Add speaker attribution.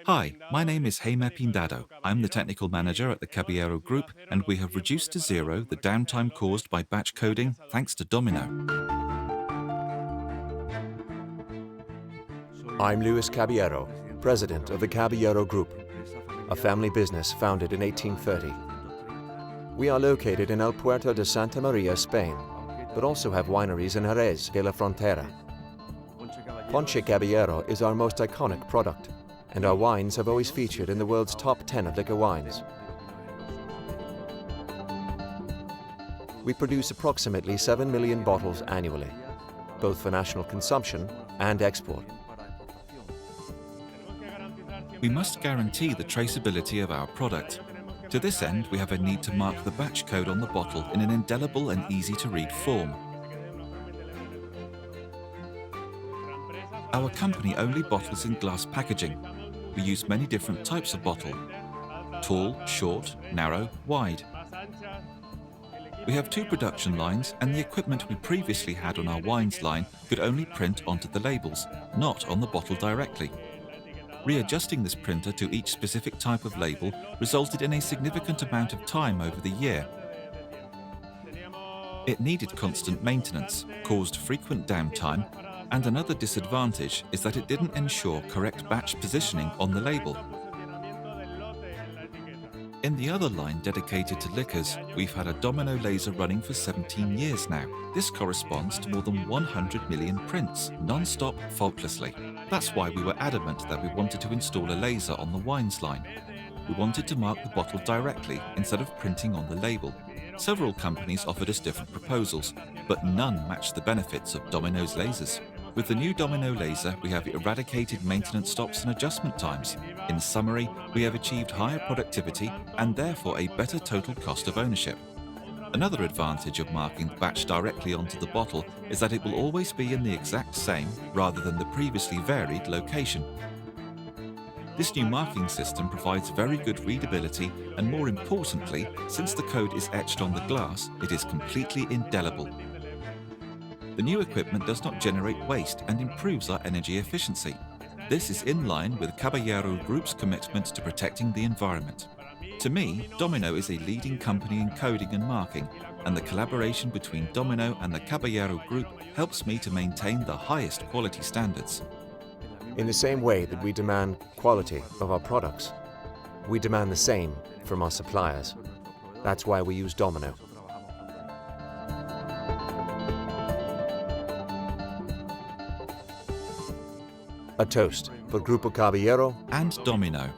Speaker 1: Hi, my name is Jaime Pindado. I'm the technical manager at the Caballero Group, and we have reduced to zero the downtime caused by batch coding thanks to Domino.
Speaker 2: I'm Luis Caballero, president of the Caballero Group, a family business founded in 1830. We are located in El Puerto de Santa Maria, Spain, but also have wineries in Jerez de la Frontera. Ponche Caballero is our most iconic product, and our wines have always featured in the world's top 10 of liquor wines. We produce approximately 7 million bottles annually, both for national consumption and export.
Speaker 1: We must guarantee the traceability of our product. To this end, we have a need to mark the batch code on the bottle in an indelible and easy-to-read form. Our company only bottles in glass packaging. We use many different types of bottle: tall, short, narrow, wide. We have 2 production lines, and the equipment we previously had on our wines line could only print onto the labels, not on the bottle directly. Readjusting this printer to each specific type of label resulted in a significant amount of time over the year. It needed constant maintenance, caused frequent downtime, and another disadvantage is that it didn't ensure correct batch positioning on the label. In the other line dedicated to liquors, we've had a Domino laser running for 17 years now. This corresponds to more than 100 million prints, non-stop, faultlessly. That's why we were adamant that we wanted to install a laser on the wines line. We wanted to mark the bottle directly instead of printing on the label. Several companies offered us different proposals, but none matched the benefits of Domino's lasers. With the new Domino laser, we have eradicated maintenance stops and adjustment times. In summary, we have achieved higher productivity and therefore a better total cost of ownership. Another advantage of marking the batch directly onto the bottle is that it will always be in the exact same, rather than the previously varied, location. This new marking system provides very good readability, and more importantly, since the code is etched on the glass, it is completely indelible. The new equipment does not generate waste and improves our energy efficiency. This is in line with Caballero Group's commitment to protecting the environment. To me, Domino is a leading company in coding and marking, and the collaboration between Domino and the Caballero Group helps me to maintain the highest quality standards.
Speaker 2: In the same way that we demand quality of our products, we demand the same from our suppliers. That's why we use Domino. A toast for Grupo Caballero
Speaker 1: and Domino.